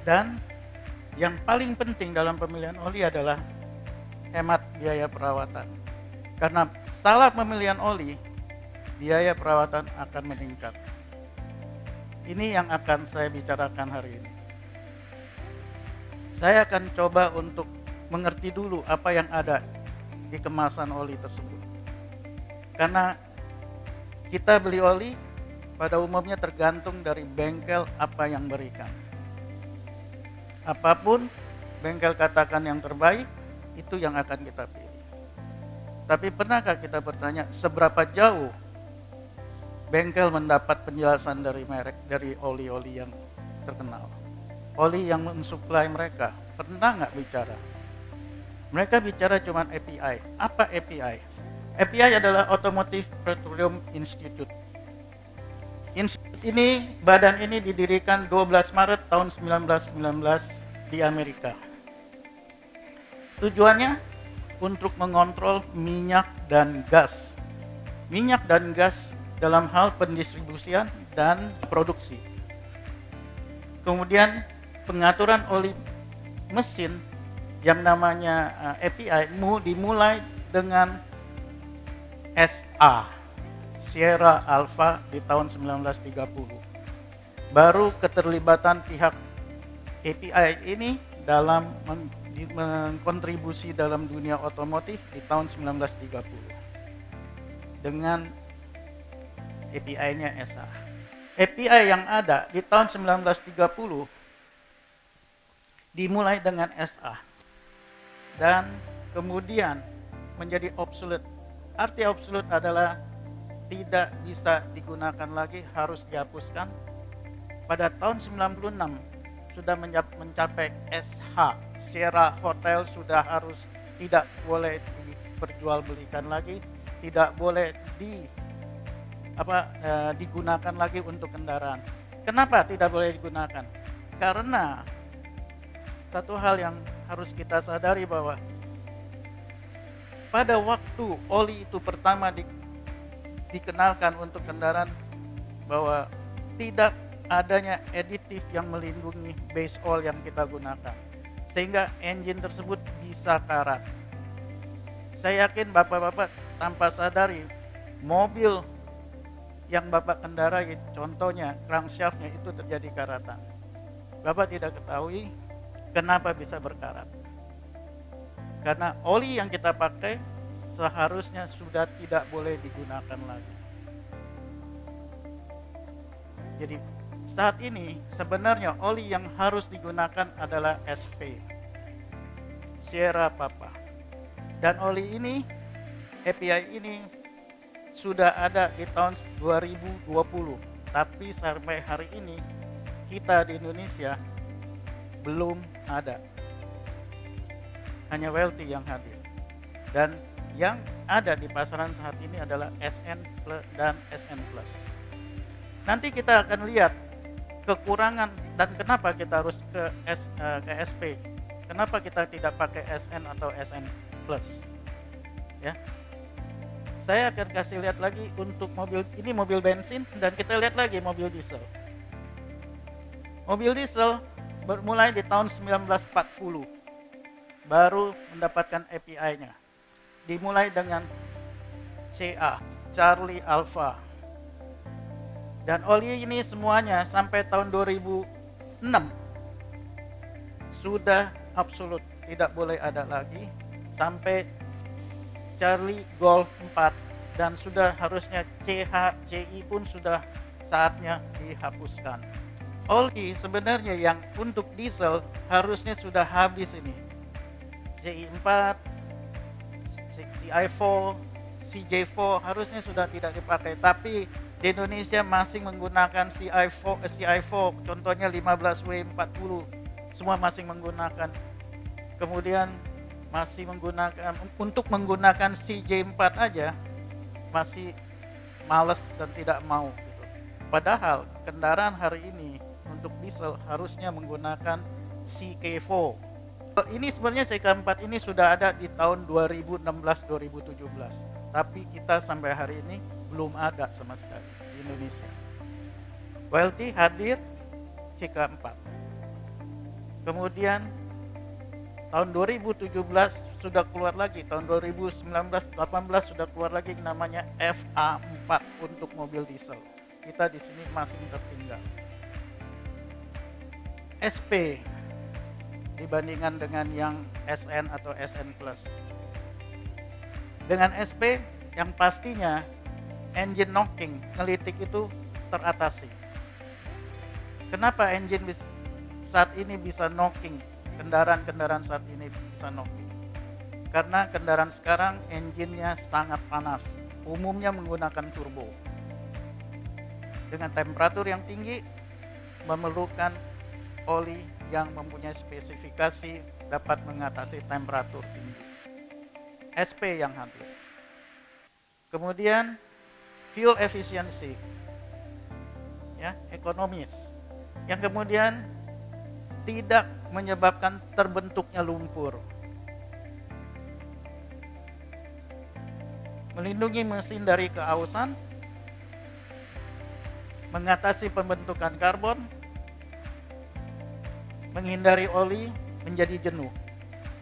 Dan yang paling penting dalam pemilihan oli adalah hemat biaya perawatan. Karena salah pemilihan oli, biaya perawatan akan meningkat. Ini yang akan saya bicarakan hari ini. Saya akan coba untuk mengerti dulu apa yang ada di kemasan oli tersebut. Karena kita beli oli pada umumnya tergantung dari bengkel apa yang berikan. Apapun bengkel katakan yang terbaik, itu yang akan kita pilih. Tapi pernahkah kita bertanya seberapa jauh bengkel mendapat penjelasan dari merek, dari oli-oli yang terkenal? Oli yang mensuplai mereka, pernah nggak bicara? Mereka bicara cuma API. Apa API? API adalah Automotive Petroleum Institute. Institut ini, badan ini didirikan 12 Maret tahun 1919 di Amerika. Tujuannya untuk mengontrol minyak dan gas. Minyak dan gas dalam hal pendistribusian dan produksi. Kemudian pengaturan oli mesin yang namanya API dimulai dengan SA. Sierra Alpha di tahun 1930. Baru keterlibatan pihak API ini dalam mengkontribusi dalam dunia otomotif di tahun 1930 dengan API-nya SA. API yang ada di tahun 1930 dimulai dengan SA dan kemudian menjadi obsolete. Arti obsolete adalah tidak bisa digunakan lagi, harus dihapuskan. Pada tahun 96 sudah mencapai SH, Sierra Hotel sudah harus tidak boleh diperjualbelikan lagi, tidak boleh digunakan lagi untuk kendaraan. Kenapa tidak boleh digunakan? Karena satu hal yang harus kita sadari bahwa pada waktu oli itu pertama dikenalkan untuk kendaraan, bahwa tidak adanya aditif yang melindungi base oil yang kita gunakan, sehingga engine tersebut bisa karat. Saya yakin bapak-bapak tanpa sadari mobil yang bapak kendarai, contohnya crankshaftnya itu terjadi karatan. Bapak tidak ketahui kenapa bisa berkarat. Karena oli yang kita pakai seharusnya sudah tidak boleh digunakan lagi. Jadi saat ini sebenarnya oli yang harus digunakan adalah SP, Sierra Papa. Dan oli ini, API ini sudah ada di tahun 2020. Tapi sampai hari ini kita di Indonesia belum ada. Hanya Welty yang hadir. Dan yang ada di pasaran saat ini adalah SN Plus dan SN Plus. Nanti kita akan lihat kekurangan dan kenapa kita harus ke SP. Kenapa kita tidak pakai SN atau SN Plus? Ya. Saya akan kasih lihat lagi untuk mobil ini, mobil bensin, dan kita lihat lagi mobil diesel. Mobil diesel bermulai di tahun 1940 baru mendapatkan API-nya. Dimulai dengan CA, Charlie Alpha. Dan oli ini semuanya sampai tahun 2006 sudah absolut, tidak boleh ada lagi, sampai Charlie Golf 4, dan sudah harusnya CH, CI pun sudah saatnya dihapuskan. Oli sebenarnya yang untuk diesel harusnya sudah habis ini. CI4, CI4, CJ4 harusnya sudah tidak dipakai, tapi di Indonesia masih menggunakan CI4, contohnya 15W40, semua masih menggunakan. Kemudian masih menggunakan, untuk menggunakan CJ4 aja masih males dan tidak mau gitu. Padahal kendaraan hari ini untuk diesel harusnya menggunakan CK4. Ini sebenarnya CK4 ini sudah ada di tahun 2016-2017, tapi kita sampai hari ini belum ada sama sekali di Indonesia. Welty hadir CK4. Kemudian tahun 2017 sudah keluar lagi, tahun 2019-18 sudah keluar lagi namanya FA4 untuk mobil diesel. Kita di sini masih tertinggal. SP dibandingkan dengan yang SN atau SN Plus. Dengan SP yang pastinya engine knocking, ngelitik itu teratasi. Kenapa engine saat ini bisa knocking? Kendaraan-kendaraan saat ini bisa knocking. Karena kendaraan sekarang engine-nya sangat panas. Umumnya menggunakan turbo. Dengan temperatur yang tinggi, memerlukan oli yang mempunyai spesifikasi dapat mengatasi temperatur tinggi. SP yang hadir. Kemudian fuel efficiency, ya, ekonomis. Yang kemudian tidak menyebabkan terbentuknya lumpur. Melindungi mesin dari keausan, mengatasi pembentukan karbon, menghindari oli menjadi jenuh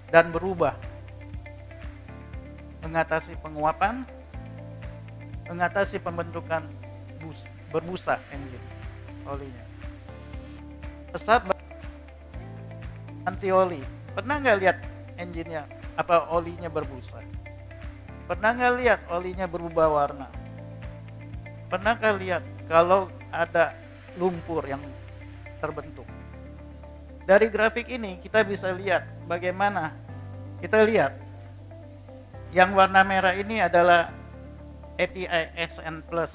dan berubah, mengatasi penguapan, mengatasi pembentukan berbusa engine olinya. Pesat anti oli. Pernah nggak lihat engine-nya apa olinya berbusa? Pernah nggak lihat olinya berubah warna? Pernah nggak lihat kalau ada lumpur yang terbentuk? Dari grafik ini kita bisa lihat bagaimana kita lihat yang warna merah ini adalah API SN Plus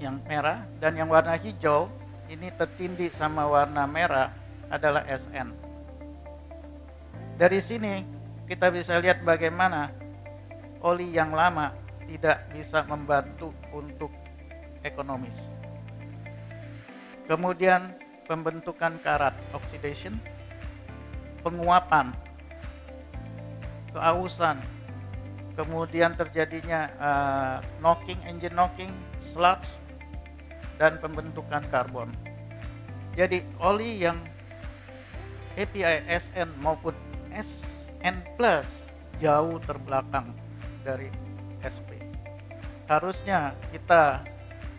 yang merah, dan yang warna hijau ini tertindih sama warna merah adalah SN. Dari sini kita bisa lihat bagaimana oli yang lama tidak bisa membantu untuk ekonomis. Kemudian pembentukan karat, oxidation, penguapan, keausan, kemudian terjadinya engine knocking, sludge, dan pembentukan karbon. Jadi oli yang API SN maupun SN Plus jauh terbelakang dari SP. Harusnya kita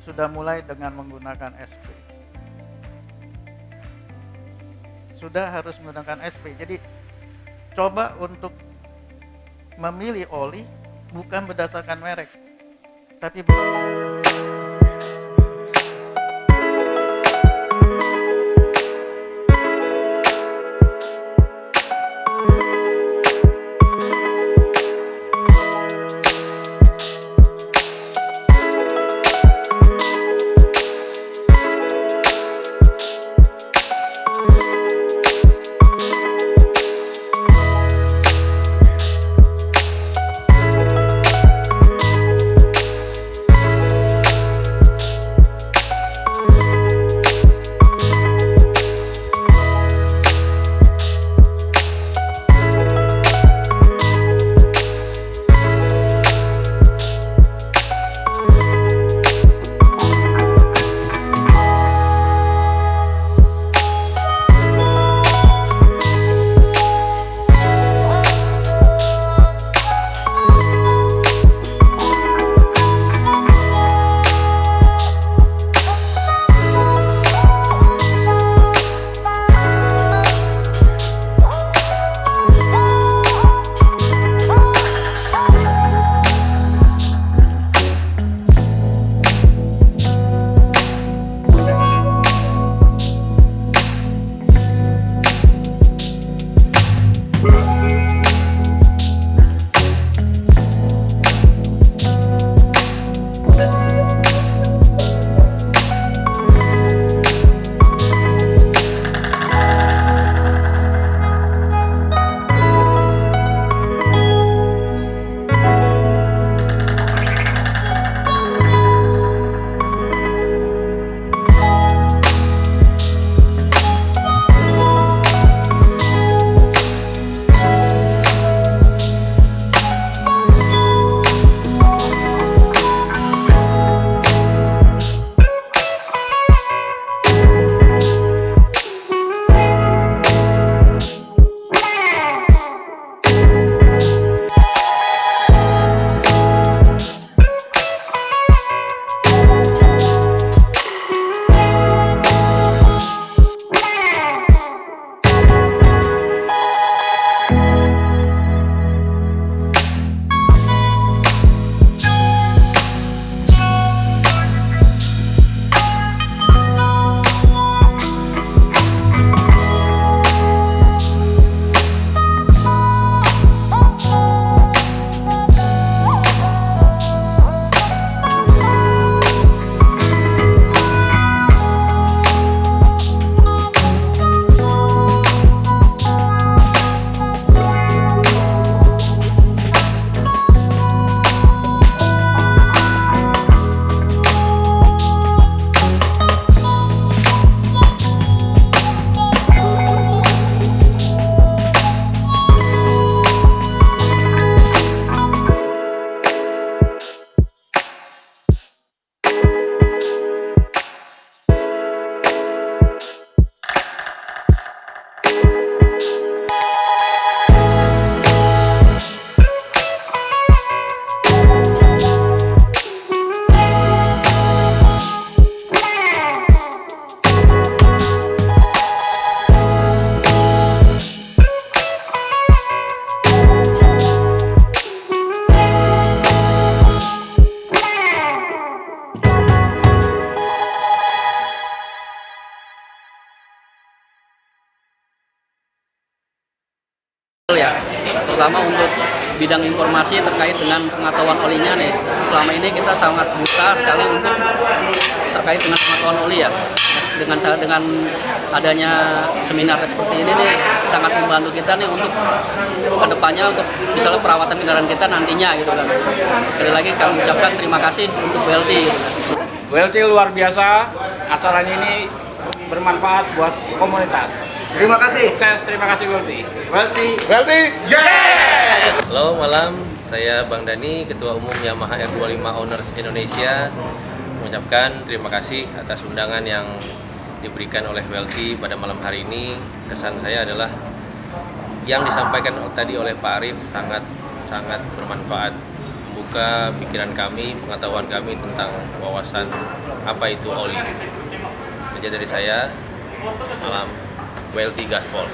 sudah mulai dengan menggunakan SP. Sudah harus menggunakan SP. Jadi coba untuk memilih oli bukan berdasarkan merek, tapi Ya, terutama untuk bidang informasi terkait dengan pengetahuan olinya nih. Selama ini kita sangat buta sekali untuk terkait dengan pengetahuan oli ya. Dengan adanya seminar seperti ini nih sangat membantu kita nih untuk kedepannya untuk misalnya perawatan kendaraan kita nantinya gitu kan. Sekali lagi kami ucapkan terima kasih untuk WLT. Gitu kan. WLT luar biasa, acaranya ini bermanfaat buat komunitas. Terima kasih. Sukses, terima kasih WLT. WLT, yes! Halo, malam. Saya Bang Dani, Ketua Umum Yamaha R25 Owners Indonesia. Mengucapkan terima kasih atas undangan yang diberikan oleh WLT pada malam hari ini. Kesan saya adalah yang disampaikan tadi oleh Pak Arief sangat bermanfaat. Membuka pikiran kami, pengetahuan kami tentang wawasan apa itu oli. Jadi dari saya, malam WLT Gaspol.